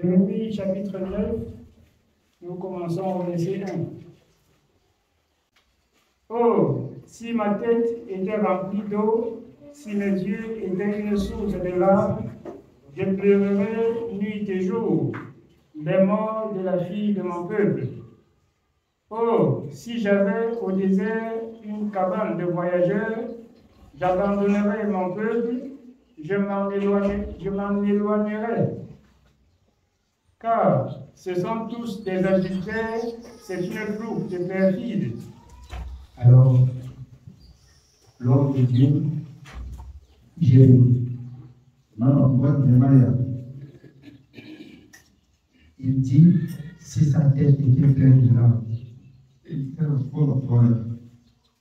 Jérémie chapitre 9, nous commençons au verset 1. Oh, si ma tête était remplie d'eau, si mes yeux étaient une source de larmes, je pleurerais nuit et jour les morts de la fille de mon peuple. Oh, si j'avais au désert une cabane de voyageurs, j'abandonnerais mon peuple, je m'en éloignerais. Car ce sont tous des adultères, c'est une troupe de perfides. Alors, l'homme de Dieu, Jérémie, il dit, si sa tête était pleine de larmes,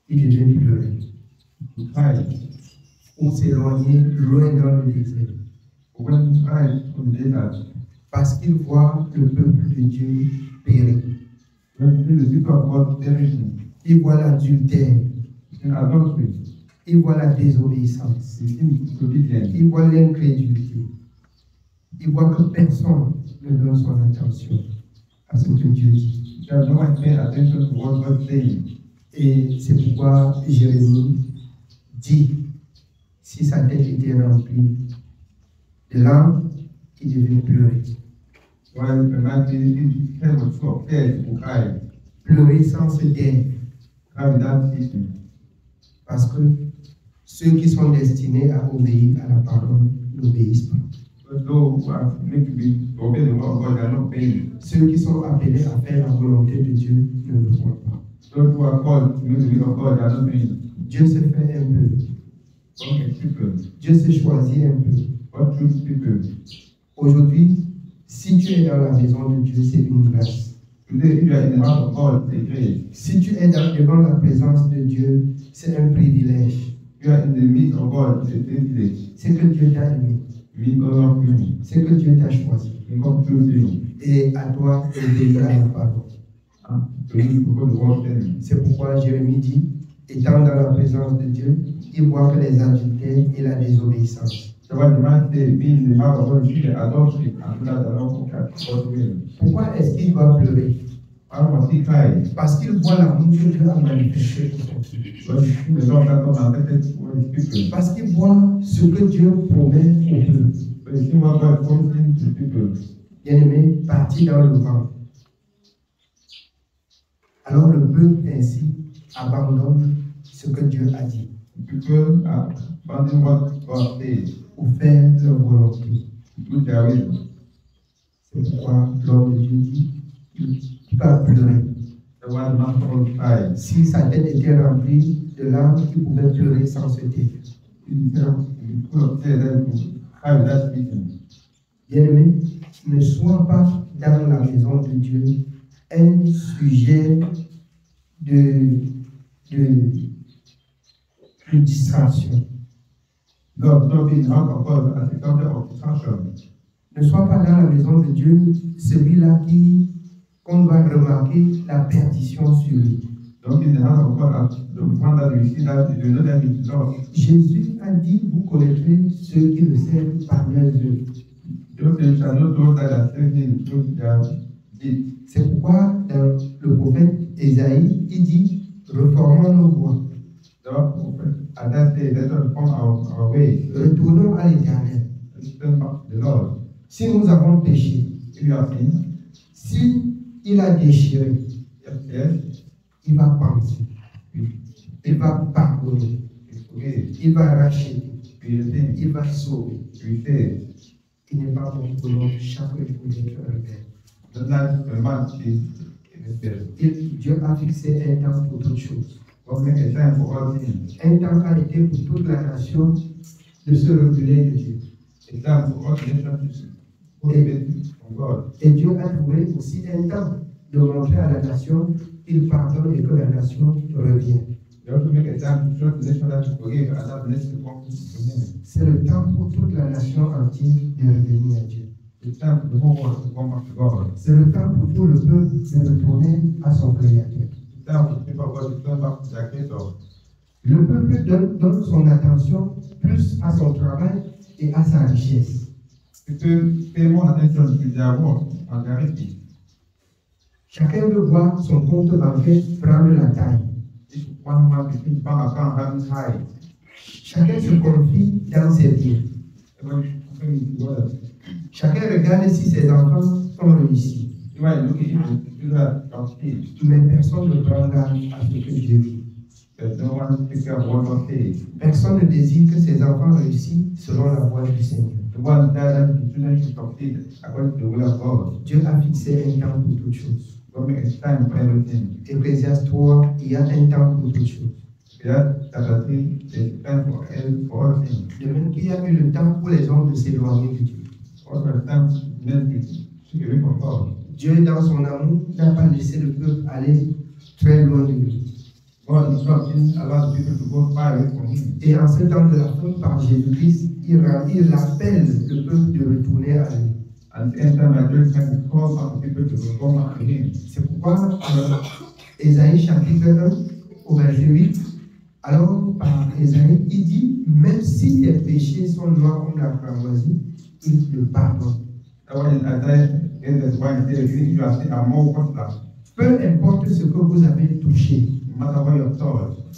il devait pleurer. Ou s'éloigner loin dans le désert. Parce qu'il voit le peuple de Dieu périr. Il voit l'adultère. Il voit la désobéissance. Il voit l'incrédulité. Il voit que personne ne donne son attention à ce que Dieu dit. Et c'est pourquoi Jérémie dit, si sa tête était remplie de larmes, il devait pleurer. Pleurer sans se taire. Parce que ceux qui sont destinés à obéir à la parole n'obéissent pas. Ceux qui sont appelés à faire la volonté de Dieu ne le font pas. Dieu se fait un peu. Dieu se choisit un peu. Aujourd'hui, si tu es dans la maison de Dieu, c'est une grâce. Si tu es devant la présence de Dieu, c'est un privilège. C'est que Dieu t'a aimé. C'est que Dieu t'a choisi. Et à toi d'obéir à la parole. C'est pourquoi Jérémie dit, étant dans la présence de Dieu, il voit que les adultères et la désobéissance. Pourquoi est-ce qu'il va pleurer? Parce qu'il voit l'amour que Dieu a manifesté pour son fils. Parce qu'il voit ce que Dieu promet au peuple. Bien-aimé, parti dans le vent. Alors le peuple ainsi abandonne ce que Dieu a dit. Pour faire leur volonté. C'est pourquoi l'homme de Dieu dit qu'il va pleurer. Si sa tête était remplie de larmes, il pouvait pleurer sans se taire. Bien-aimé, ne sois pas dans la maison de Dieu un sujet de distraction. Ne sois pas dans la maison de Dieu celui-là qu'on va remarquer la perdition sur lui. Jésus a dit, vous connaîtrez ceux qui le servent par leurs œuvres. C'est pourquoi dans le prophète Ésaïe, il dit, reformons nos voies. Retournons à l'Éternel. Si nous avons péché, si il a déchiré, il va penser, il va pardonner, il va racheter, il va sauver. Il n'est pas bon pour l'homme chaque jour d'être rebelle. Dieu a fixé un temps pour toutes choses. Un temps a été pour toute la nation de se reculer de Dieu. Et Dieu a trouvé aussi un temps de montrer à la nation qu'il pardonne et que la nation revient. C'est le temps pour toute la nation entière de revenir à Dieu. C'est le temps pour tout le peuple de retourner à son Créateur. Le peuple donne son attention plus à son travail et à sa richesse. Chacun veut voir son compte bancaire prendre la taille. Chacun se confie dans ses biens. Chacun regarde si ses enfants ont réussi. Mais personne ne prend garde à ce que Dieu dit. Personne ne désire que ses enfants réussissent selon la voie du Seigneur. Dieu a fixé un temps pour toutes choses. Ecclésiaste 3, il y a un temps pour toutes choses. De même qu'il y a eu le temps pour les hommes de s'éloigner de Dieu. Dieu, dans son amour, n'a pas laissé le peuple aller très loin de lui. Et en ce temps de la fin, par Jésus-Christ, il appelle le peuple de retourner à lui. C'est pourquoi, Ésaïe chapitre 1, au verset 8, alors par Ésaïe, il dit, même si tes péchés sont noirs comme la cramoisie, il te pardonne. Peu importe ce que vous avez touché,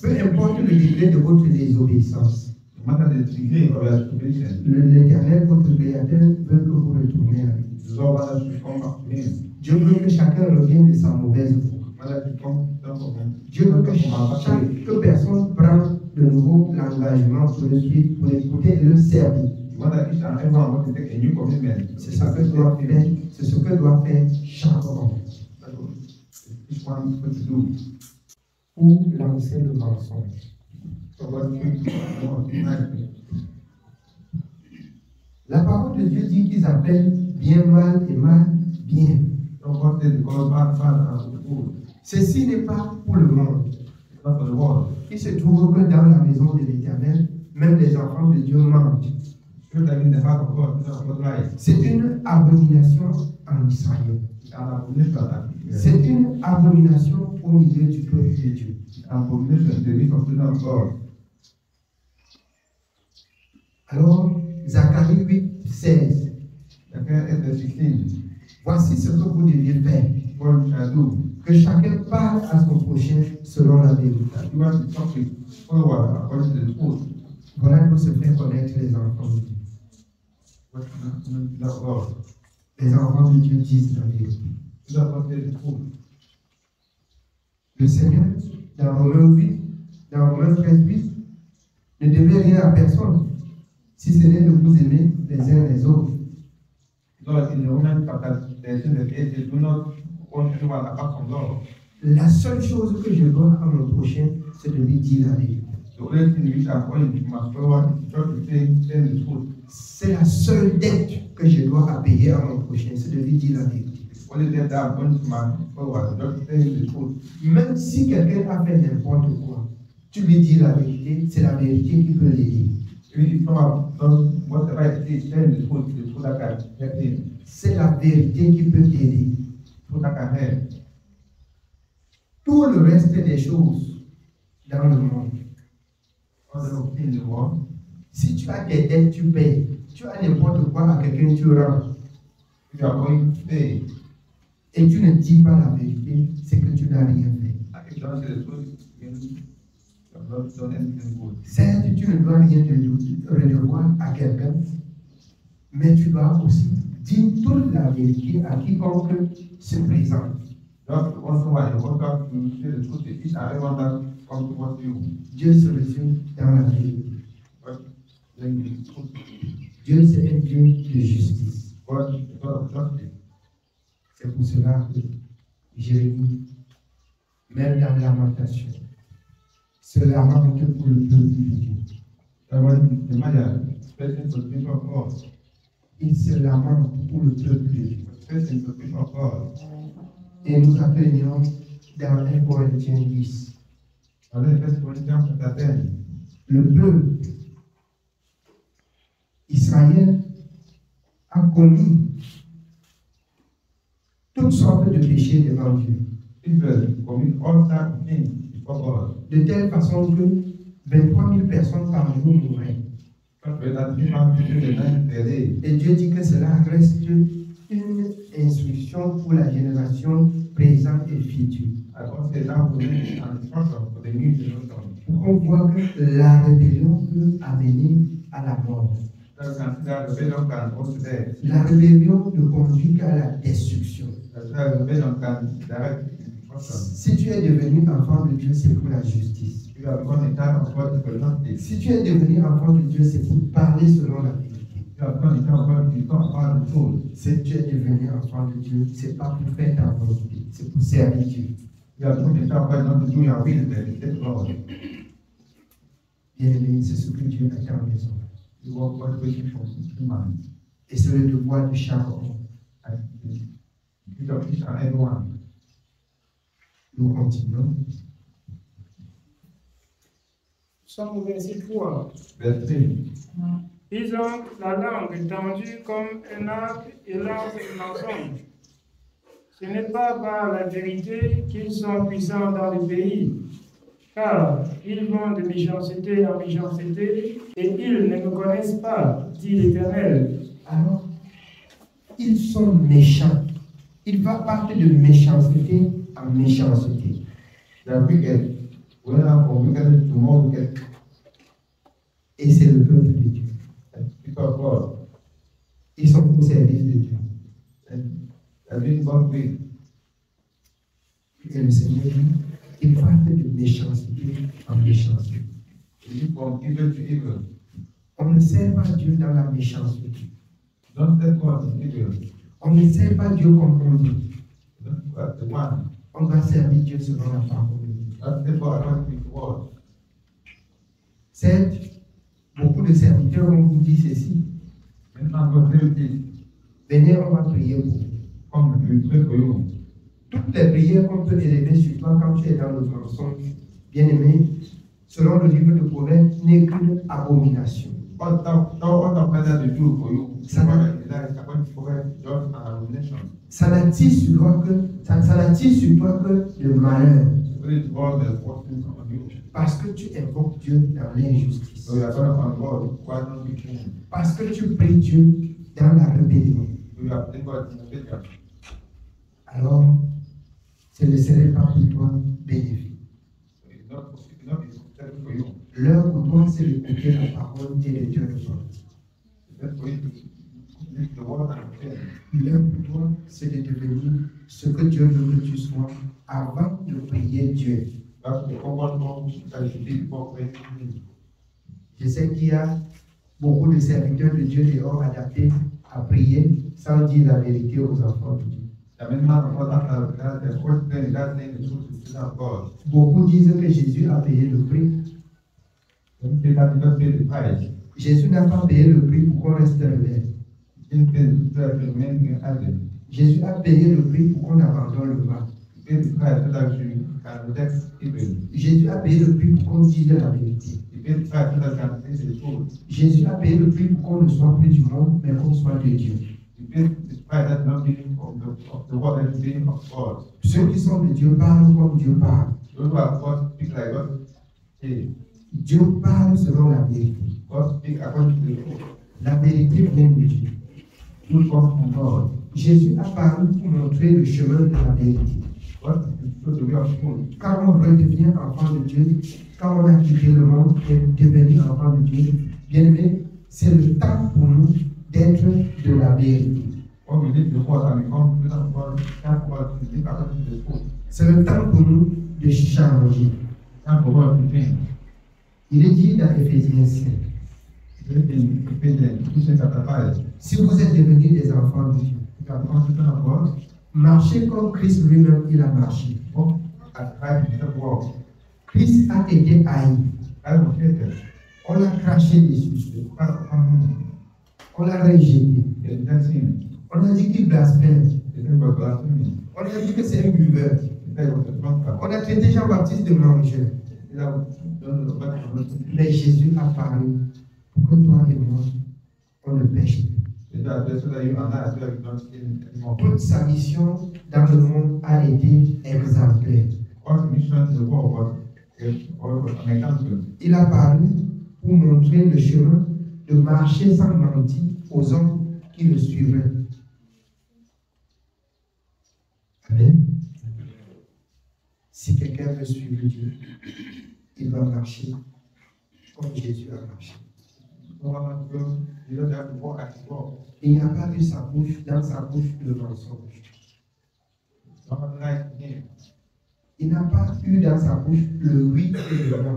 peu importe le degré de votre désobéissance, l'Éternel, votre Créateur, veut que vous retourniez à lui. Dieu veut que chacun revienne de sa mauvaise voie. Dieu veut que chaque personne prenne de nouveau l'engagement pour le suivre, pour l'écouter et le servir. C'est ce que doit faire, c'est ce que doit faire chaque homme. Pour lancer le mensonge. La parole de Dieu dit qu'ils appellent bien mal et mal bien. Ceci n'est pas pour le monde. Il se trouve que dans la maison de l'Éternel, même les enfants de Dieu mentent. C'est une abomination en Israël. C'est une abomination au milieu du peuple de Dieu. Alors, Zacharie 8, 16. Voici ce que vous deviez faire. Que chacun parle à son prochain selon la vérité. Voilà pour se faire connaître les enfants de Dieu. Les enfants de Dieu disent la vérité. Le Seigneur, dans Romains 13, 8, ne devait rien à personne, si ce n'est de vous aimer les uns les autres. La seule chose que je dois à mon prochain, c'est de lui dire la vérité. C'est la seule dette que je dois à payer à mon prochain, c'est de lui dire la vérité. Même si quelqu'un a fait n'importe quoi, tu lui dis la vérité, c'est la vérité qui peut l'aider. C'est la vérité qui peut t'aider. Tout le reste des choses dans le monde. Si tu as des dettes, tu payes. Tu as n'importe quoi à quelqu'un, tu rends. Et tu ne dis pas la vérité, c'est que tu n'as rien fait. Certes, tu ne dois rien redevoir à quelqu'un, mais tu dois aussi dire toute la vérité à quiconque se présente. Dieu se résume dans la vérité. Dieu, c'est un Dieu de justice. C'est pour cela que Jérémie, même dans la lamentation, se lamente pour le peuple de Dieu. Il se lamente pour le peuple de Dieu. Et nous appelions dans 1 Corinthiens 10. Le peuple Israël a commis toutes sortes de péchés devant Dieu. De telle façon que 23 000 personnes par jour mouraient. Et Dieu dit que cela reste une instruction pour la génération présente et future. On voit que la rébellion peut amener à la mort. La rébellion ne conduit qu'à la destruction. Si tu es devenu enfant de Dieu, c'est pour la justice. Si tu es devenu enfant de Dieu, c'est pour parler selon la vérité. Si tu es devenu enfant de Dieu, c'est pas pour faire ta volonté, c'est pour servir Dieu. Bien-aimé, c'est ce que Dieu attend des hommes. Et c'est le devoir de chaque homme. Nous continuons. Nous sommes au verset 3. Ils ont la langue tendue comme un arc et lancent un mensonge. Ce n'est pas par la vérité qu'ils sont puissants dans le pays, car ils vont de méchanceté en méchanceté et ils ne me connaissent pas, dit l'Éternel. Alors, ils sont méchants. Ils vont partir de méchanceté en méchanceté. Et c'est le peuple de Dieu. Ils sont au service de Dieu. Et le Seigneur dit, ils partent de méchanceté en méchanceté. On ne sert pas Dieu dans la méchanceté. On ne sert pas Dieu comme on dit. On va servir Dieu selon la parole de Dieu. Certes, beaucoup de serviteurs vont vous dire ceci. Venez, on va prier pour vous. Toutes les prières qu'on peut élever sur toi quand tu es dans le mensonge, bien-aimé, selon le livre de Proverbes, n'est qu'une abomination. Ça n'attire sur toi que le malheur. Parce que tu invoques Dieu dans l'injustice. Parce que tu pries Dieu dans la rébellion. Alors, ce ne serait pas pour toi bénéfique. L'heure pour toi, c'est d'écouter la parole et de Dieu le L'heure pour toi, c'est de devenir ce que Dieu veut que tu sois avant de prier Dieu. Je sais qu'il y a beaucoup de serviteurs de Dieu dehors adaptés à prier sans dire la vérité aux enfants de Dieu. Beaucoup disent que Jésus a payé le prix. Jésus n'a pas payé le prix pour qu'on reste rebelle. Jésus a payé le prix pour qu'on abandonne le mal. Jésus a payé le prix pour qu'on dise la vérité. Jésus a payé le prix pour qu'on ne soit plus du monde, mais qu'on soit de Dieu. Ceux qui sont de Dieu parlent comme Dieu parle. Dieu parle selon la vérité. La vérité vient de Dieu. Jésus a parlé pour montrer le chemin de la vérité. Quand on redevient enfant de Dieu, quand on a quitté le monde et devenu enfant de Dieu, bien aimé, c'est le temps pour nous d'être de la vérité. C'est le temps pour nous de changer. Il est dit dans Éphésiens 5. Si vous êtes devenus des enfants de Dieu, marchez comme Christ lui-même il a marché. Christ a été haï. On l'a craché dessus. On l'a rejeté. On a dit qu'il blasphème. On a dit que c'est un buveur. On a traité Jean-Baptiste de mangeur. Mais Jésus a parlé pour que toi et moi, on ne pêche plus. Toute sa mission dans le monde a été exemplaire. Il a parlé pour montrer le chemin de marcher sans mentir aux hommes qui le suivraient. Amen. Si quelqu'un veut suivre Dieu, il doit marcher comme Jésus a marché. Il n'y a pas eu dans sa bouche le mensonge. Il n'a pas eu dans sa bouche le oui et le non.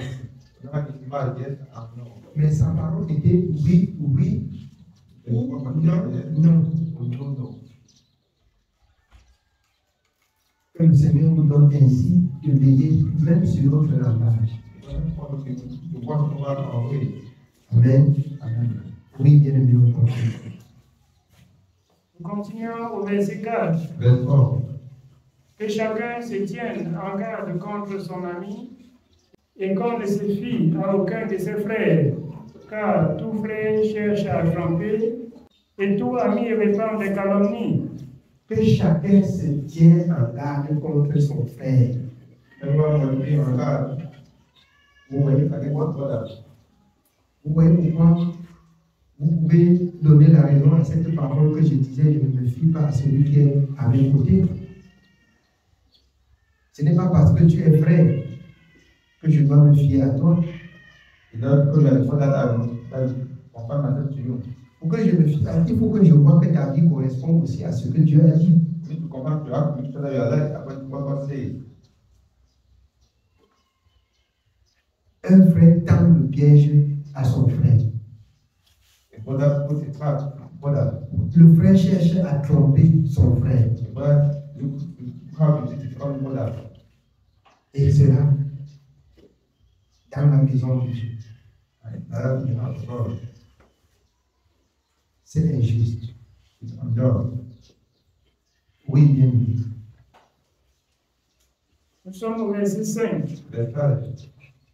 Mais sa parole était oui, oui, ou non, non. Que le Seigneur nous donne ainsi de veiller même sur notre langage. Amen. Amen. Oui, bien aimé, on continue. Nous continuons au verset 4. Que chacun se tienne en garde contre son ami et qu'on ne se fie à aucun de ses frères, car tout frère cherche à tromper et tout ami répand des calomnies. Que chacun se tienne en garde contre son frère. Vous voyez pourquoi vous pouvez donner la raison à cette parole que je disais, je ne me fie pas à celui qui est à mes côtés. Ce n'est pas parce que tu es frère que je dois me fier à toi. Pour que je me fie à toi, il faut que je vois que ta vie correspond aussi à ce que Dieu a dit. Un frère tend le piège à son frère. Le frère cherche à tromper son frère. Et cela dans la maison de Dieu. C'est injuste. Oui, bien dit. Nous sommes au verset 5.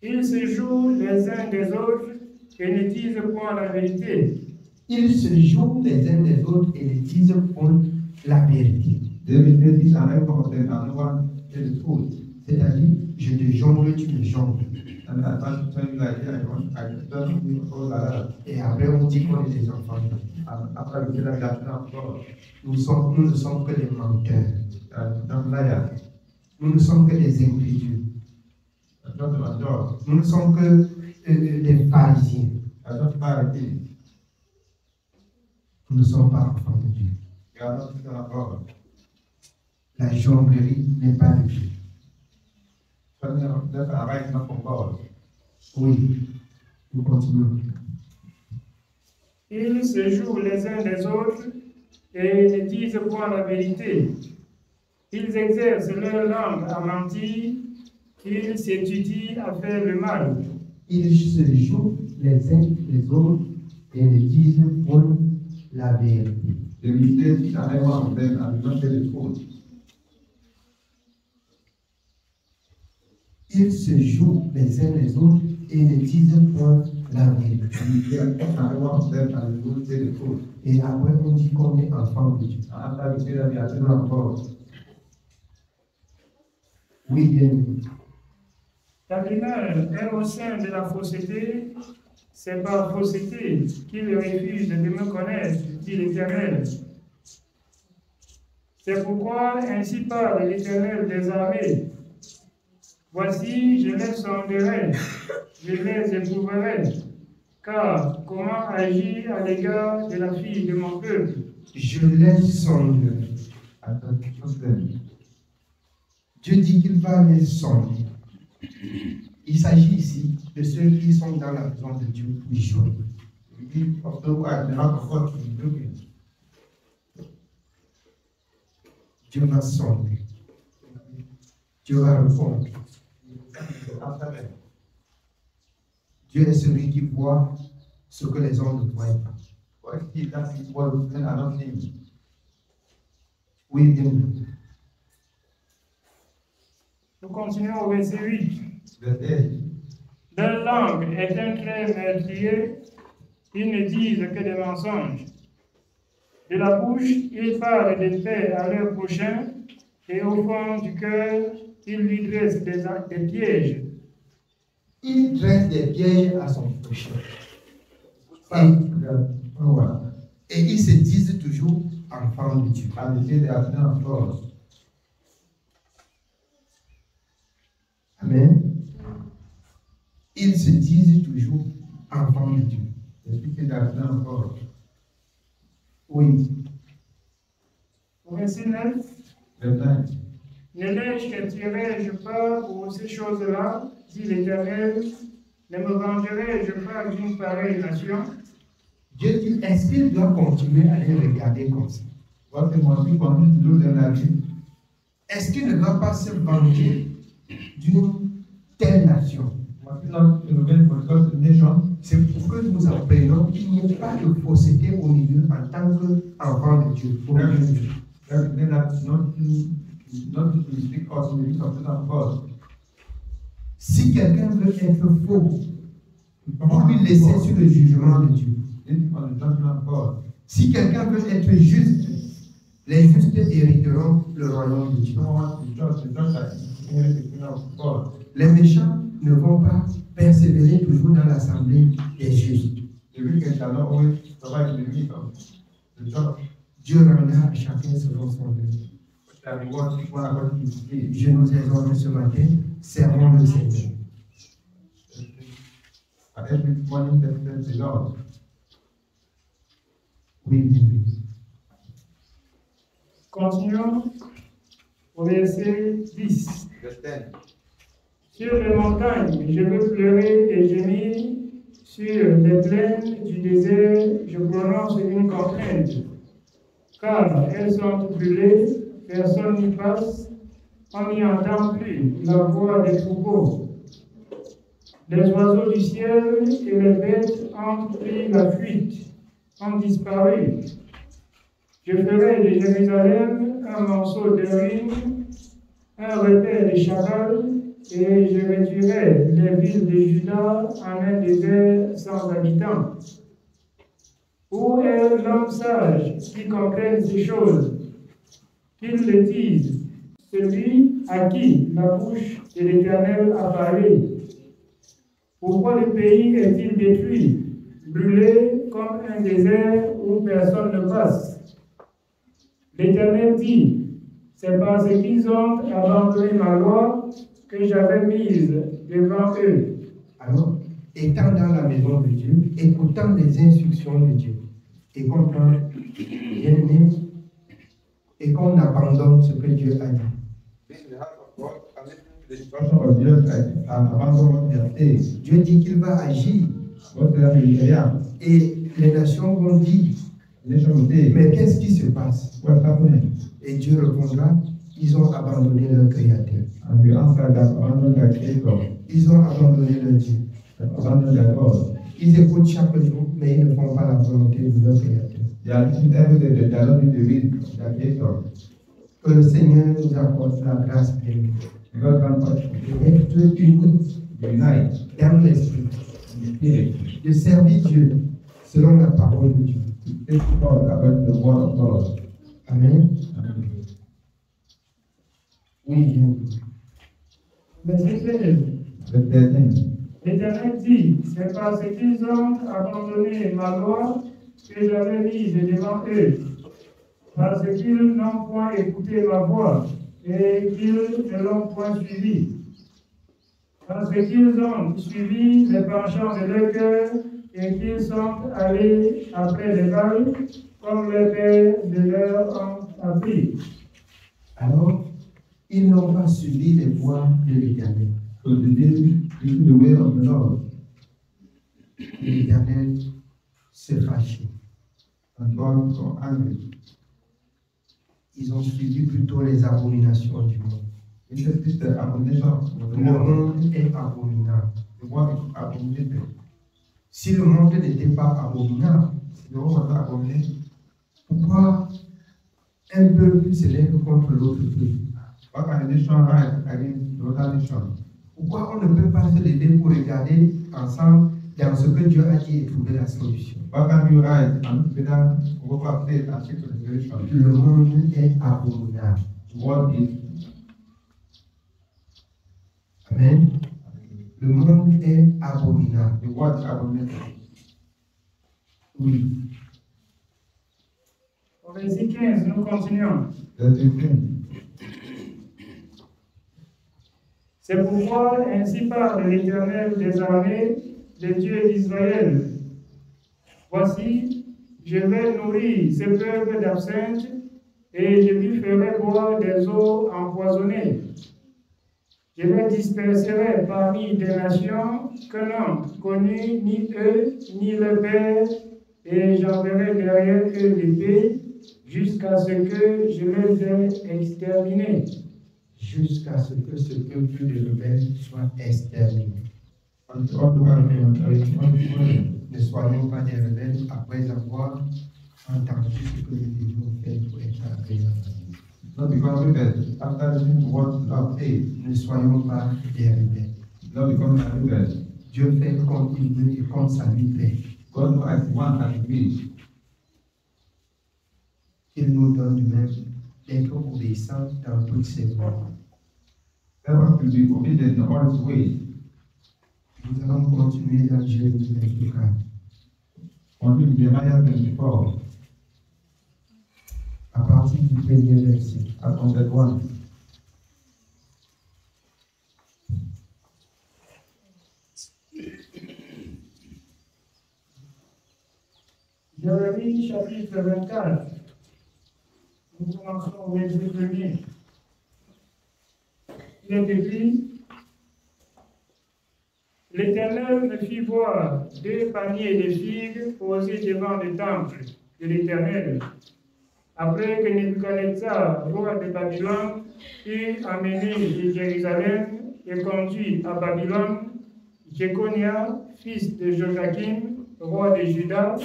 Ils se jouent les uns des autres et ne disent point la vérité. Ils se jouent les uns des autres et ne disent point la vérité. C'est-à-dire, je te jongle, tu me jongles. Et après, on dit qu'on est des enfants. Nous ne sommes que des menteurs. Nous ne sommes que des impétueux. Nous ne sommes que des pharisiens. Nous ne sommes pas enfants de Dieu. La jonglerie n'est pas de Dieu. Oui, nous continuons. Ils se jouent les uns des autres et ne disent point la vérité. Ils exercent leur langue à mentir. Ils s'étudient à faire le mal. Ils se jouent les uns les autres et ne disent point la vérité. Ils se jouent les uns les autres et ne disent point la vérité. Et après, on dit qu'on est enfant de Dieu. Oui, bien. La primeur est au sein de la fausseté. C'est par fausseté qu'ils refusent de me connaître, dit l'Éternel. C'est pourquoi ainsi parle l'Éternel des armées. Voici, je les sonderai, je les éprouverai, car comment agir à l'égard de la fille de mon peuple? Je les sonderai. Dieu dit qu'il va les sonder. Il s'agit ici de ceux qui sont dans la maison de Dieu pour jouer. Dieu va sonder. Dieu va répondre. Dieu est celui qui voit ce que les hommes ne voient pas. Oui, bien. Nous continuons au verset 8. Leur langue est un trait meurtrier, ils ne disent que des mensonges. De la bouche, ils parlent de paix à leur prochain, et au fond du cœur, ils lui dressent des pièges. Il dresse des pièges à son prochain. Et ils se disent toujours enfants de Dieu. Amen. Ils se disent toujours enfants de Dieu. Oui. Au verset 9, ne l'ai-je qu'attirerai-je pas pour ces choses-là, dit l'Éternel, ne me vengerai-je pas d'une pareille nation? Dieu dit, est-ce qu'il doit continuer à les regarder comme ça? Est-ce qu'il ne doit pas se venger d'une telle nation? C'est pour que nous apprenons qu'il n'y ait pas de fausseté au milieu en tant qu'enfant de Dieu. Si quelqu'un veut être faux, vous lui laissez sur le jugement de Dieu. Si quelqu'un veut être juste, les justes hériteront le royaume de Dieu. Les méchants ne vont pas persévérer toujours dans l'assemblée des justes. Dieu rendra à chacun selon son œuvre. Je nous exhorte ce matin, servons le Seigneur. Oui. Continuons au verset 10. Sur les montagnes, je veux pleurer et gémir. Sur les plaines du désert, je prononce une contrainte. Car elles sont brûlées, personne n'y passe, on n'y entend plus la voix des troupeaux. Les oiseaux du ciel et les bêtes ont pris la fuite, ont disparu. Je ferai de Jérusalem un morceau de ruine, un repère de chacal, et je réduirai les villes de Juda en un désert sans habitants. Où est l'homme sage qui comprenne ces choses, qu'il le dise, celui à qui la bouche de l'Éternel a parlé? Pourquoi le pays est-il détruit, brûlé comme un désert où personne ne passe? L'Éternel dit, c'est parce qu'ils ont abandonné ma loi que j'avais mise devant eux. Alors, étant dans la maison de Dieu, écoutant les instructions de Dieu, et qu'on abandonne ce que Dieu a dit. Dieu dit qu'il va agir. Et les nations vont dire, mais qu'est-ce qui se passe? Et Dieu répondra, ils ont abandonné leur Créateur. Ils ont abandonné leur Dieu. Ils écoutent chaque jour, mais ils ne font pas la volonté de leur Créateur. Que le Seigneur nous accorde la grâce pleine. D'être unis dans l'esprit. De servir Dieu selon la parole de Dieu. Amen. Oui. Verset 13. L'Éternel dit, c'est parce qu'ils ont abandonné ma loi que j'avais mise devant eux, parce qu'ils n'ont point écouté ma voix et qu'ils ne l'ont point suivi, parce qu'ils ont suivi les penchants de leur cœur et qu'ils sont allés après les balles, comme les pères de leur ont appris. Alors, ils n'ont pas suivi les voies de l'Éternel. L'Éternel s'est fâché. Ils ont suivi plutôt les abominations du monde. Le monde est abominable. Si le monde n'était pas abominable, pourquoi un peuple se lève contre l'autre peuple? Pourquoi on ne peut pas se lever pour regarder ensemble dans ce que Dieu a dit et trouver la solution? Le monde est abominable. Amen. Le monde est abominable. Oui. Au verset 15, nous continuons. Verset 15. C'est pourquoi ainsi parle l'Éternel des armées, le Dieu d'Israël. Voici, je vais nourrir ce peuple d'absinthe et je lui ferai boire des eaux empoisonnées. Je les disperserai parmi des nations que n'ont connu ni eux ni leur père, et j'enverrai derrière eux l'épée jusqu'à ce que je les ai exterminés. Jusqu'à ce que ce peuple de rebelles soit exterminé. Ne soyons pas des rebelles après avoir entendu ce que nous devons faire pour être agréables. Not become rebels after listening to what God says. Ne soyons pas des rebelles. Not become a rebel. Dieu fait comme il veut et comme ça lui plaît. God knows as He wants and He wills. Il nous donne de même d'être obéissants dans toutes ses voies. Help us to be obedient in all His ways. Nous allons continuer dans Jérémie 24. Continue Jeremiah 24, À partir du premier verset. at on that one. Jérémie chapitre 24. Nous commençons au verset 1er. Il est écrit: L'Éternel me fit voir 2 paniers de figues posés devant le temple de l'Éternel. Après que Nebuchadnezzar, roi de Babylone, eut amené de Jérusalem et conduit à Babylone Jéconia, fils de Joachim, roi de Juda,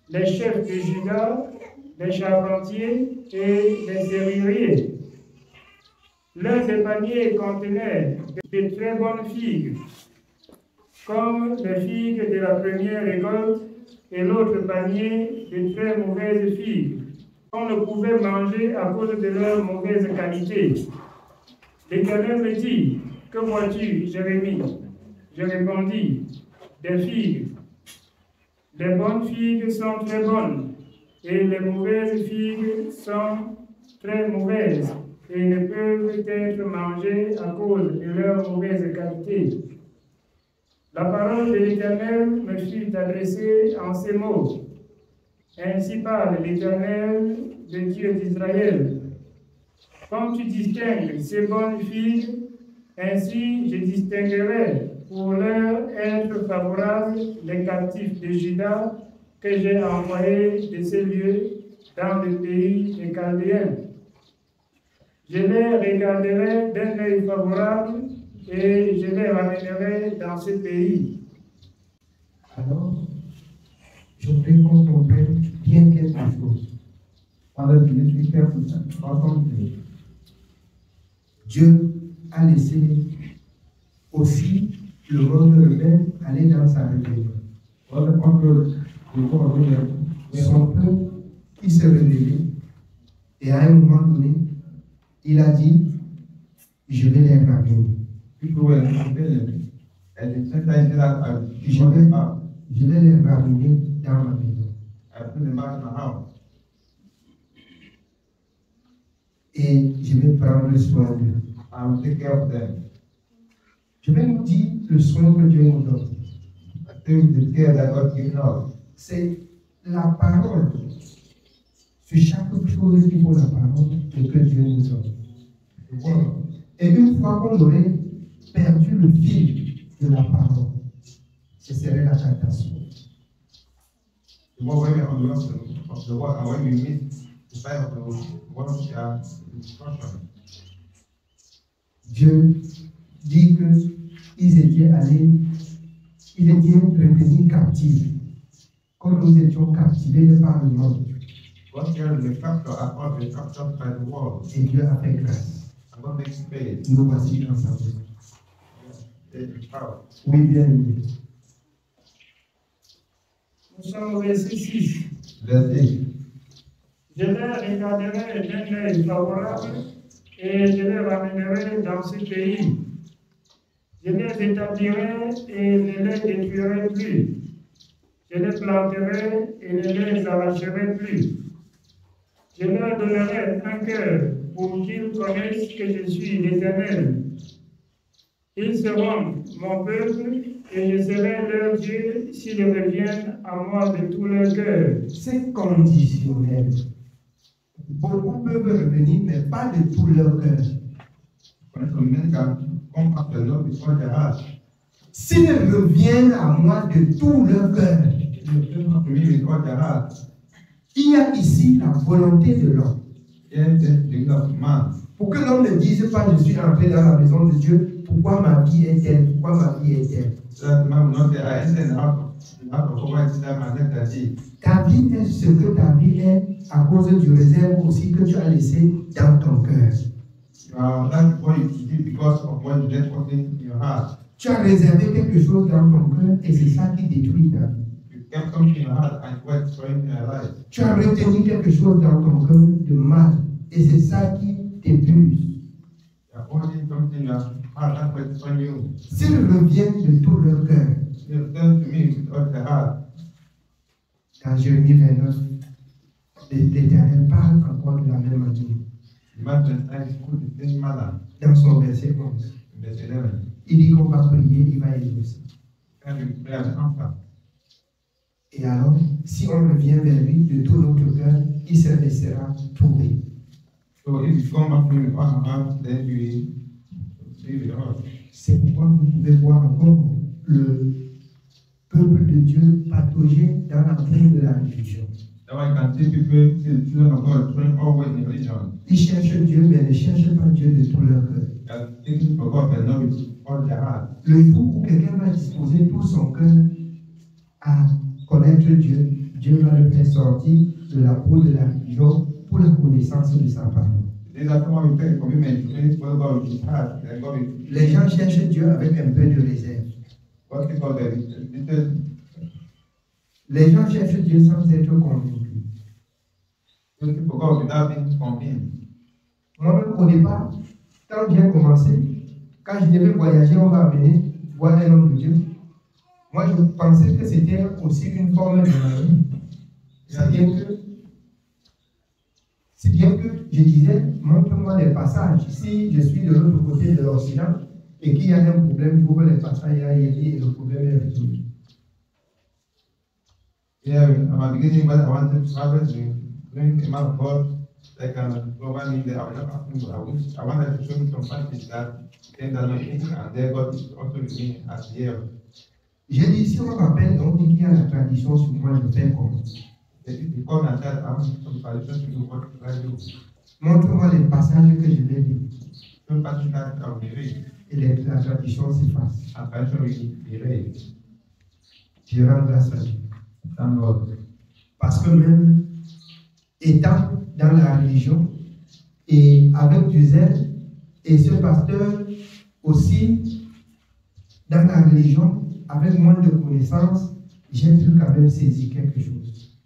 les chefs de Juda, les charpentiers et les serruriers. L'un des paniers contenait de très bonnes figues, comme les figues de la première récolte, et l'autre panier de très mauvaises figues, qu'on ne pouvait manger à cause de leur mauvaise qualité. L'Éternel me dit: Que vois-tu, Jérémie? Je répondis: Des figues. Les bonnes figues sont très bonnes, et les mauvaises figues sont très mauvaises, et ne peuvent être mangées à cause de leur mauvaise qualité. La parole de l'Éternel me fut adressée en ces mots: Ainsi parle l'Éternel, le Dieu d'Israël. Comme tu distingues ces bonnes figues, ainsi je distinguerai pour leur être favorables les captifs de Juda que j'ai envoyés de ces lieux dans le pays des Chaldéens. Je les regarderai d'un œil favorable et je les ramènerai dans ce pays. Alors, je voudrais qu'on comprenne bien quelque chose. Father, to let me careful about something. Dieu a laissé aussi le monde rebelle aller dans sa rébellion. All the control will go away there. Son peuple, il s'est rebellé et à un moment donné, il a dit: Je vais les ramener. People were in rebellion. And the same time that Je vais les ramener dans ma maison. I put them back in my house. Et je vais prendre soin d'eux. I will take care of them. Je vais nous dire le soin que Dieu nous donne. I think the care that God gives us. C'est la parole. Sur chaque chose qu'il faut la parole et que Dieu nous donne. Et une fois qu'on aurait perdu le fil de la parole, ce serait la catastrophe. The more when we are on the lost of the word, and when we miss the sight of the word, we are in destruction. Dieu dit qu'ils étaient allés, ils étaient retenus captifs, comme nous étions captivés par le monde. God carried the capture as well as captured by the world. Et Dieu a fait grâce. And God makes it pay. Nous voici ensemble. It's power. Oui, bien aimé. Nous sommes au verset 6. Verse 8. Je les regarderai d'un œil favorable et je les ramènerai dans ce pays. Je les établirai et ne les détruirai plus. Je les planterai et ne les arracherai plus. Je leur donnerai un cœur pour qu'ils connaissent que je suis l'Éternel. Ils seront mon peuple et je serai leur Dieu s'ils reviennent à moi de tout leur cœur. C'est conditionnel. Beaucoup peuvent revenir, mais pas de tout leur cœur. S'ils reviennent à moi de tout leur cœur, il y a ici la volonté de l'homme. Pour que l'homme ne dise pas, je suis entré dans la maison de Dieu, pourquoi ma vie est telle, pourquoi ma vie est telle. Ta vie est ce que ta vie est à cause du réserve aussi que tu as laissé dans ton cœur. Tu as réservé quelque chose dans ton cœur et c'est ça qui détruit ta vie. Tu as retenu quelque chose dans ton cœur de mal et c'est ça qui t'épuise. S'ils reviennent de tout leur cœur, dans Jérémie 29, l'Éternel parle encore de la même manière. Dans son verset 11, il dit qu'on va prier, il va exaucer. Et alors, si on revient vers lui de tout notre cœur, il se laissera trouver. C'est pourquoi vous pouvez voir encore le peuple de Dieu patauger dans la boue de la religion. Ils cherchent Dieu, mais ne cherchent pas Dieu de tout leur cœur. Le jour où quelqu'un va disposer tout son cœur à connaître Dieu, Dieu va le faire sortir de la peau de la religion pour la connaissance de sa parole. Les gens cherchent Dieu avec un peu de réserve. Les gens cherchent Dieu sans être convaincus. Moi-même, au départ, quand j'ai commencé, quand je devais voyager, on m'a amené voir un homme de Dieu. Moi, je pensais que c'était aussi une forme de magie. Si bien que je disais, montre-moi les passages. Si je suis de l'autre côté de l'Occident et qu'il y a un problème, il faut que les passages aillent et le problème est résolu. Bring him out of God, like global media. I wanted to show you some practice that things are not easy, and there God is also with me as here. J'ai dit, si on m'appelle, on dit qu'il y a la tradition sur moi, je fais comme. If you come and say, I have some tradition to do, what I do? Montre-moi les passages que je vais lire. Some passage that I will read. Et la tradition s'efface. And tradition will be read. Je rends grâce à Dieu. Thank God. Parce que même étant dans la religion et avec du zèle, et ce pasteur aussi dans la religion, avec moins de connaissances, j'ai pu quand même saisir quelque chose.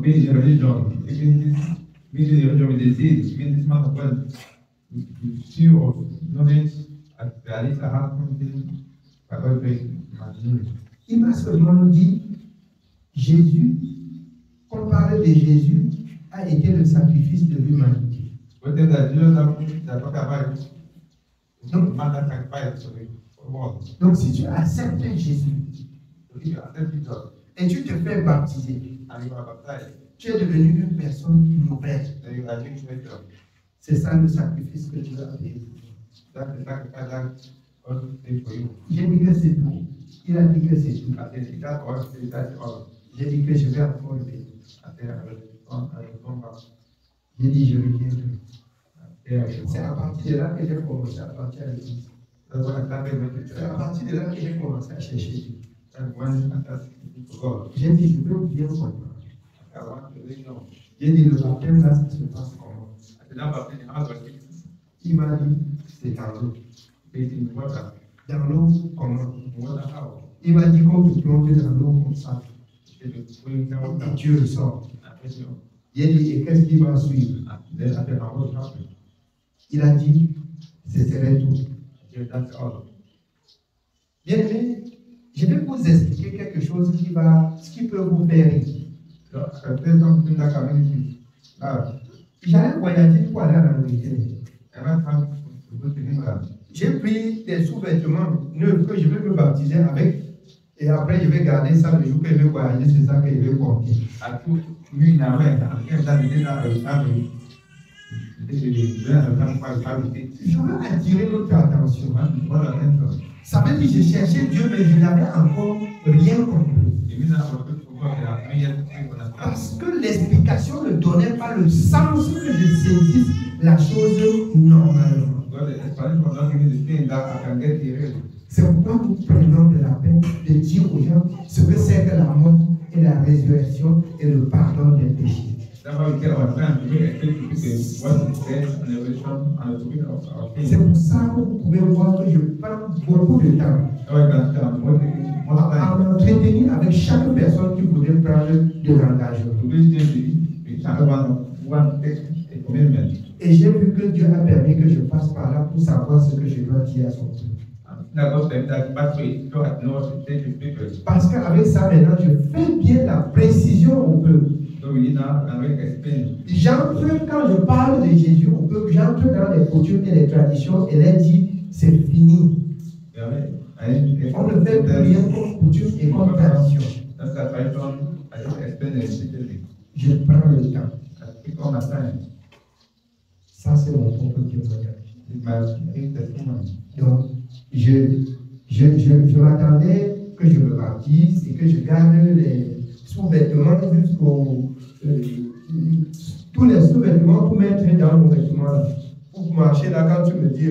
Being in religion, even religion with disease, even this man of God, the few of knowledge, at least I have something by God doing. Il m'a seulement dit, Jésus, qu'on parle de Jésus, a été le sacrifice de l'humanité. Donc si tu acceptes Jésus et tu te fais baptiser, tu es devenu une personne nouvelle. C'est ça le sacrifice que Dieu a fait. J'ai dit que c'est tout. Il a dit que c'est tout. J'ai dit que je vais encore le payer. J'ai dit je reviendrai. C'est à partir de là que j'ai commencé à partir à l'église. C'est à partir de là que j'ai commencé à chercher Dieu. J'ai dit je veux bien comprendre. J'ai dit le baptême là, ça se passe comment? Il m'a dit c'est dans l'eau. Dans l'eau comment? Il m'a dit qu'on peut plonger dans l'eau comme ça. Et Dieu le sort. Il a dit, et qu'est-ce qui va suivre? Il a dit, ce serait tout. Bien aimé, Je vais vous expliquer quelque chose qui peut vous faire rire. J'allais voyager pour aller en Angleterre. J'ai pris des sous-vêtements neufs que je vais me baptiser avec. Et après, je vais garder ça le jour que je vais voyager, c'est ça que je vais porter. Je veux attirer notre attention. Ça veut dire que je cherchais Dieu, mais je n'avais encore rien compris. Parce que l'explication ne donnait pas le sens que je saisisse la chose normalement. C'est pourquoi nous prenons de la peine de dire aux gens ce que c'est que la mort et la résurrection et le pardon des péchés. C'est pour ça que vous pouvez voir que je prends beaucoup de temps à m'entretenir avec chaque personne qui voudrait prendre de l'engagement. Et j'ai vu que Dieu a permis que je passe par là pour savoir ce que je dois dire à son peuple. Parce qu'avec ça, maintenant, je fais bien la précision au peuple. J'entre, quand je parle de Jésus au peuple, j'entre dans les coutumes et les traditions et leur dis, c'est fini. On ne fait plus rien comme coutume et comme tradition. Je prends le temps. Ça, c'est mon propre témoignage. Donc, je m'attendais que je me baptise et que je garde les sous-vêtements jusqu'au... tous les sous-vêtements pour mettre dans mon vêtement là. Pour marcher là, quand tu me dis,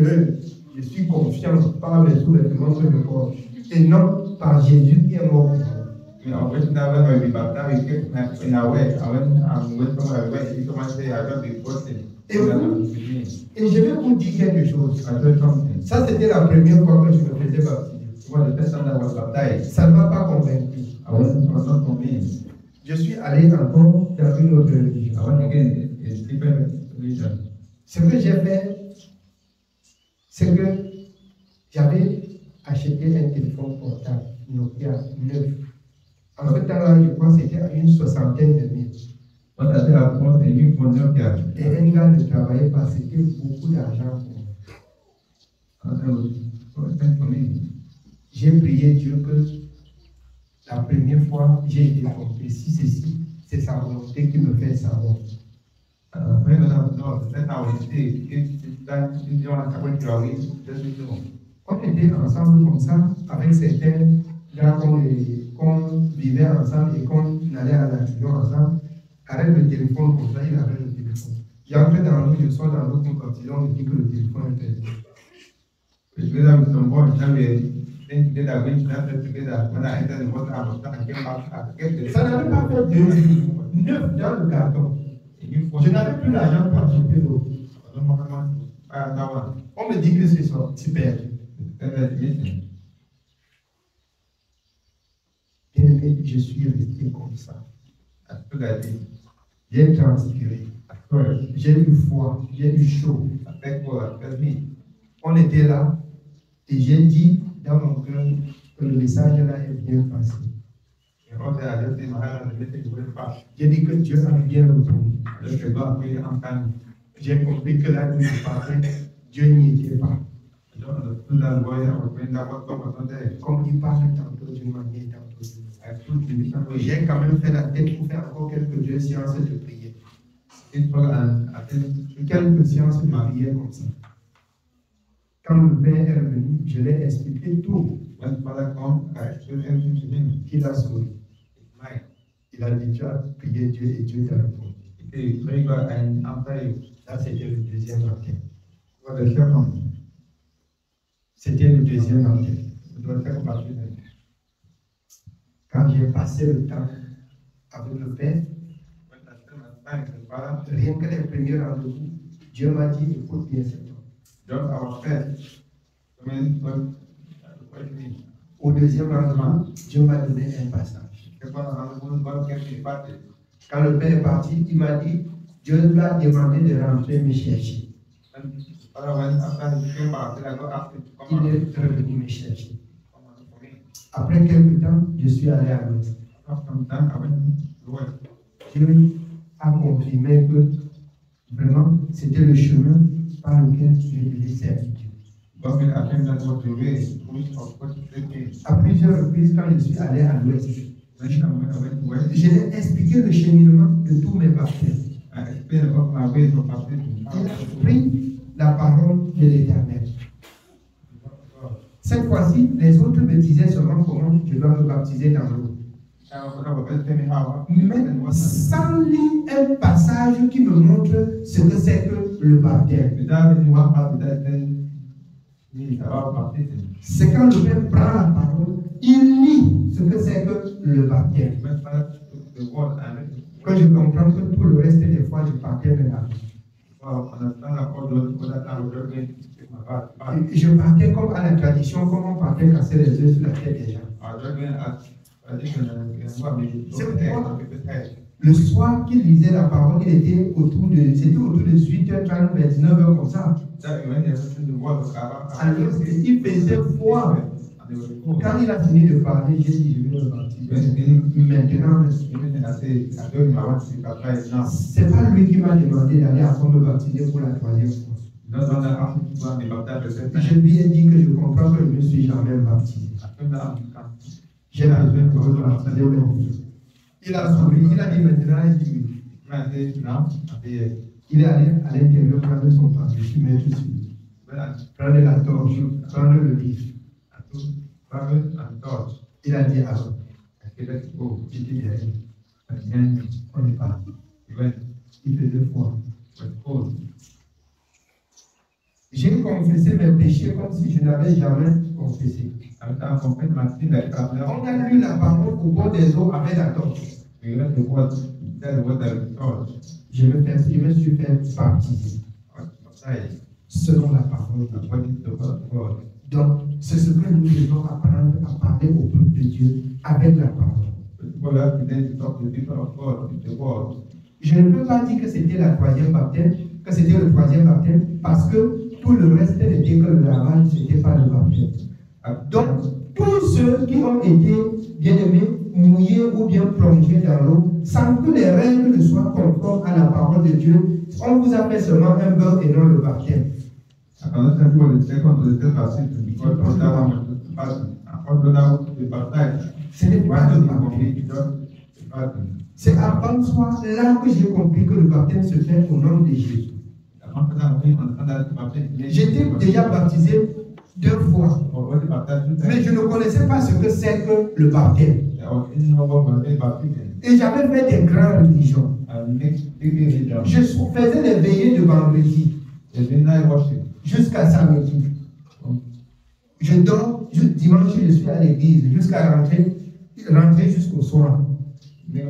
je suis confiant par les sous-vêtements que je porte. Et non par Jésus qui est mort pour moi. Et je vais vous dire quelque chose. Ça, c'était la première fois que je me faisais baptiser. Ça ne m'a pas convaincu. Je suis allé encore dans une autre religion. Ce que j'ai fait, c'est que j'avais acheté un téléphone portable Nokia 9. En ce temps-là, je crois que c'était à une 60aine de mille. Et un gars ne travaillait pas, c'était beaucoup d'argent pour moi. J'ai prié Dieu que la première fois, j'ai été compris. Si ceci, c'est sa volonté qui me fait savoir. On était ensemble comme ça, avec certains gars qu'on vivait ensemble et qu'on allait à la réunion ensemble. Avec le téléphone comme ça, il avait le téléphone. J'entre dans l'eau, je sors dans l'eau comme quand on me dit que le téléphone est perdu. Ça n'avait pas fait 2 jours, 9 dans le carton. Je n'avais plus l'argent pour acheter l'eau. On me dit que c'est sorti perdu. Bien-aimé, je suis resté comme ça. J'ai transpiré. J'ai eu froid, j'ai eu chaud. On était là et j'ai dit dans mon cœur que le message là est bien passé. J'ai dit que Dieu a bien répondu. J'ai compris que là où je parlais, Dieu n'y était pas. Comme il parle tantôt d'une manière, tantôt d'une manière. J'ai quand même fait la tête pour faire encore quelques séances de prière. Quelques séances de prière comme ça. Quand le Père est revenu, je l'ai expliqué tout. Il a souri. Il a dit, tu as prié Dieu et Dieu t'a répondu. Ça, c'était le deuxième matin. C'était le deuxième matin. Quand j'ai passé le temps avec le Père, rien que les premiers rendez-vous, Dieu m'a dit, écoute bien cet homme. Au deuxième rendez-vous, Dieu m'a donné un passage. Quand le Père est parti, il m'a dit, Dieu lui a demandé de rentrer me chercher. Il est revenu me chercher. Après quelques temps, je suis allé à l'ouest. After some time, I went to the west. Dieu a confirmé que vraiment c'était le chemin par lequel je devais servir Dieu. God made affirm that was the way which of what they came. À plusieurs reprises, quand je suis allé à l'ouest, When I went to west, je l'ai expliqué le cheminement de tous mes baptêmes. I explained about my ways of baptism. Il a pris la parole de l'Éternel. Cette fois-ci, les autres me disaient seulement comment je dois me baptiser dans l'eau. Mais sans lire un passage qui me montre ce que c'est que le baptême. C'est quand le Père prend la parole, il lit ce que c'est que le baptême. Quand je comprends que tout le reste des fois, je partais vers la vie. Je partais comme à la tradition, comme on partait casser les œufs sur la tête des gens. Le soir qu'il lisait la parole, il était autour de 18h30, 29h comme ça. Alors, il faisait froid. Quand il a fini de parler, j'ai dit, je vais le baptiser. Maintenant, c'est pas lui qui m'a demandé d'aller à fond me baptiser pour la troisième fois. Je lui ai dit que je comprends que je ne me suis jamais baptisé. J'ai besoin de me baptiser. Il a souri, il a dit maintenant, il dit oui. Il est allé à l'intérieur prendre son par-dessus, mettre dessus. Prendre la torche, prendre le livre. Il a dit alors. J'étais derrière. On est parti. Il faisait froid. J'ai confessé mes péchés comme si je n'avais jamais confessé. On a lu la parole au bord des eaux avec la torche. Je me suis fait baptiser selon la parole de Dieu. Donc, c'est ce que nous devons apprendre à parler au peuple de Dieu avec la parole. Je ne peux pas dire que c'était le troisième baptême, parce que tout le reste n'était que le lavage, ce n'était pas le baptême. Donc, tous ceux qui ont été, bien aimés, mouillés ou bien plongés dans l'eau, sans que les règles ne soient conformes à la parole de Dieu, on vous a fait seulement un bain et non le baptême. Ce n'est pas le baptême. C'est à François là que j'ai compris que le baptême se fait au nom de Jésus. J'étais déjà baptisé 2 fois, mais je ne connaissais pas ce que c'est que le baptême. Et j'avais fait des grandes religions. Je faisais les veillées de vendredi jusqu'à samedi. Je dors, dimanche je suis à l'église jusqu'à rentrer jusqu'au soir. Mais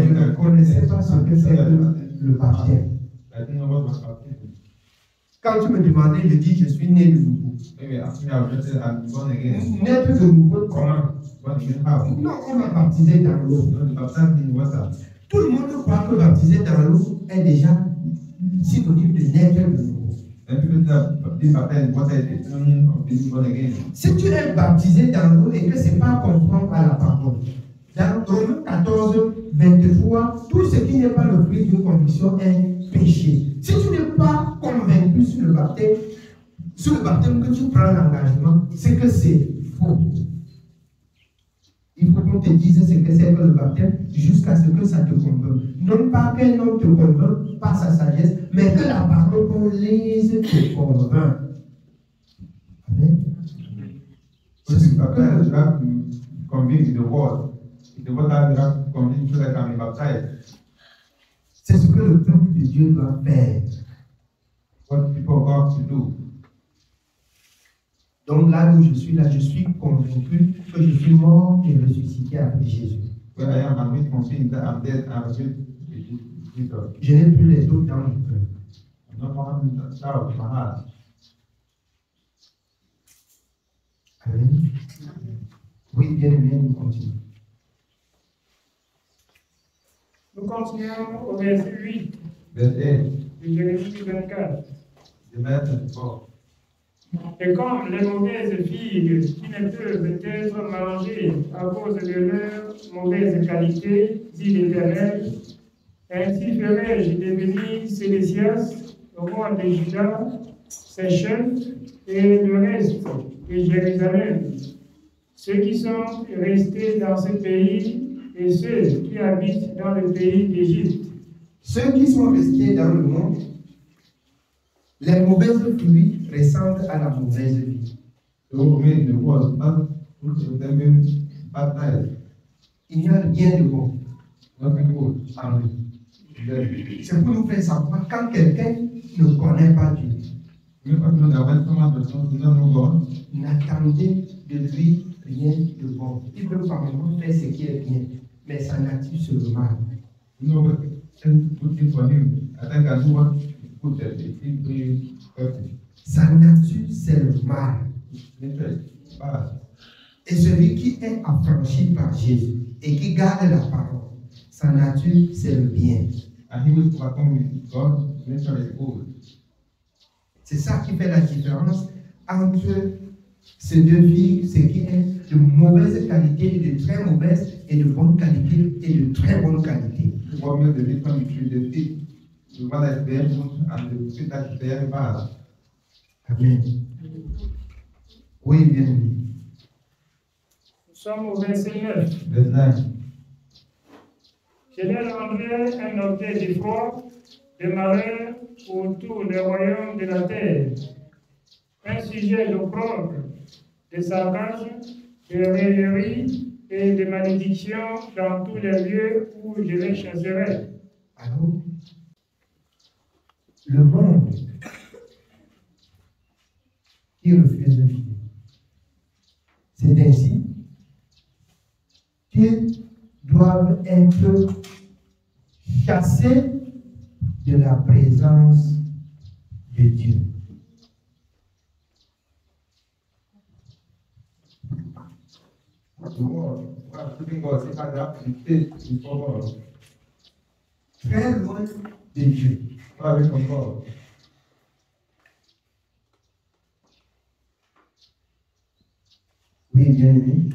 je ne connaissais pas ce que c'est que le baptême. Quand tu me demandais, je dis je suis né de nouveau. Naître de nouveau comment? Non, on m'a baptisé dans l'eau. Tout le monde croit que baptiser dans l'eau est déjà synonyme de naître de nouveau. Si tu es baptisé dans l'eau et que ce n'est pas conforme à la parole, dans Romains 14, 23, tout ce qui n'est pas le fruit d'une conviction est péché. Si tu n'es pas convaincu sur le baptême que tu prends l'engagement, c'est que c'est faux. Il faut qu'on te dise ce que c'est que le baptême jusqu'à ce que ça te convainc. Non pas qu'un homme te convainc par sa sagesse, mais que la parole qu'on lise te convainc. Amen. C'est ce C'est ce que le peuple de Dieu doit faire. Donc là où je suis convaincu que je suis mort et ressuscité avec Jésus. Je n'ai plus les doutes dans mon cœur. Amen. Oui, bien aimé, nous continuons. Nous continuons au verset 8 Verset 8. de Jérémie 24. Et comme les mauvaises figues qui ne peuvent être mangées à cause de leur mauvaise qualité, dit l'Éternel, ainsi ferai-je devenir Sédécias, roi de Juda, ses chefs et le reste de Jérusalem, ceux qui sont restés dans ce pays et ceux qui habitent dans le pays d'Égypte. Ceux qui sont restés dans le monde, les mauvaises fruits ressemblent à la mauvaise vie. Il n'y a rien de bon en lui. C'est pour nous faire savoir quand quelqu'un ne connaît pas Dieu. N'attendez de lui rien de bon. Il peut par exemple faire ce qui est bien, mais sa nature c'est le mal. Sa nature c'est le mal. Et celui qui est affranchi par Jésus et qui garde la parole, sa nature c'est le bien. C'est ça qui fait la différence entre ces deux filles, ce qui est de mauvaise qualité, de très mauvaise, et de bonne qualité et de très bonne qualité. Amen. Oui, bien. Nous sommes au verset 9. Je leur rendrai un objet d'effroi, de malheur pour tous les royaumes de la terre, un sujet d'opprobre, de sarcasme, de raillerie et de malédiction dans tous les lieux où je les chasserai. Alors, le monde qui refuse de vivre, c'est ainsi qu'ils doivent être chassés de la présence de Dieu. Très loin de Dieu. Oui, bien aimé.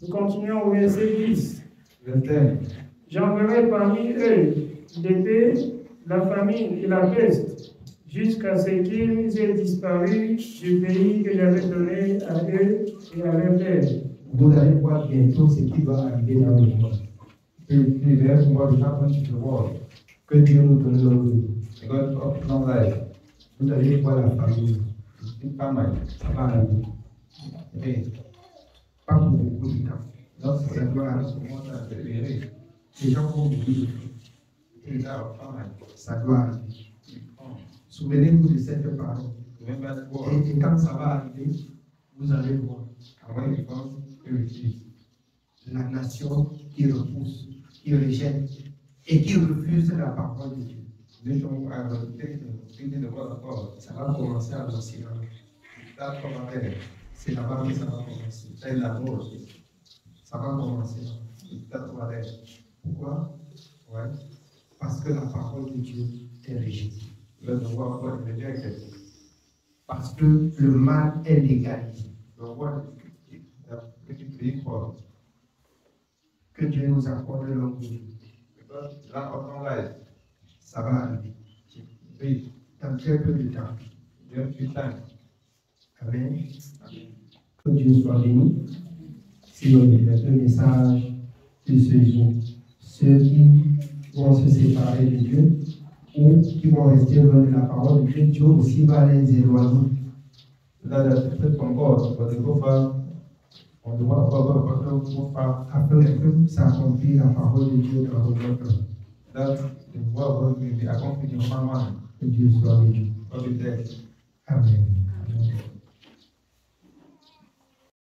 Nous continuons au verset 10. J'enverrai parmi eux l'épée, la famine et la peste, jusqu'à ce qu'ils aient disparu du pays que j'avais donné à eux et à leur père. Vous allez voir bientôt ce qui va arriver dans le monde. Que Dieu nous donne le vie. Vous allez voir la famille. Ça va arriver. Mais pas pour beaucoup de temps. Ça doit arriver. Les gens vont mourir. Ça doit arriver. Souvenez-vous de cette parole. Et quand ça va arriver, vous allez voir. La nation qui repousse, qui rejette et qui refuse la parole de Dieu. Ça va commencer à l'Occident. C'est là-bas que ça va commencer. C'est l'amour. Ça va commencer. Pourquoi? Parce que la parole de Dieu est rejetée. Parce que le mal est légalisé. Que Dieu nous accorde longue vie. Ça va arriver. Dans très peu de temps. Amen. Que Dieu soit béni. C'est le message de ce jour. Ceux qui vont se séparer de Dieu ou qui vont rester loin de la parole de Dieu, Dieu aussi va les éloigner. Afin que s'accomplit la parole de Dieu dans votre cœur. Que Dieu soit béni. Amen.